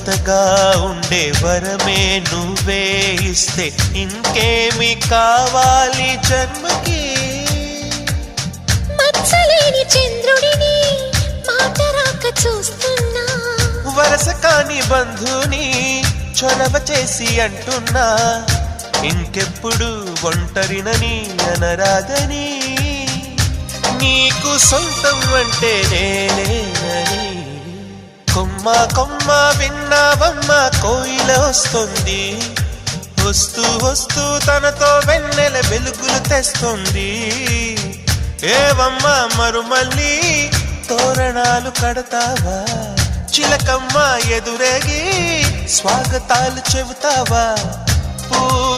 జతగా ఉండే వరమే నువ్వే ఇస్తే ఇంకేమి కావాలి జన్మకి. మచ్చలేని చంద్రుడిని మాట రాక చూస్తున్నా, వరస కాని బంధుని చొరవ చేసి అంటున్నా, ఇంకెప్పుడు ఒంటరినని అనరాదని, నీకు సొంతం అంటే నేనేనని. కొమ్మ కొమ్మ విన్నావమ్మ కోయిల వస్తుంది, వస్తూ వస్తూ తనతో వెన్నెల వెలుగులు తెస్తుంది. ఏవమ్మ మరుమల్లి తోరణాలు కడతావా, చిలకమ్మ ఎదురేగి స్వాగతాలు చెబుతావా.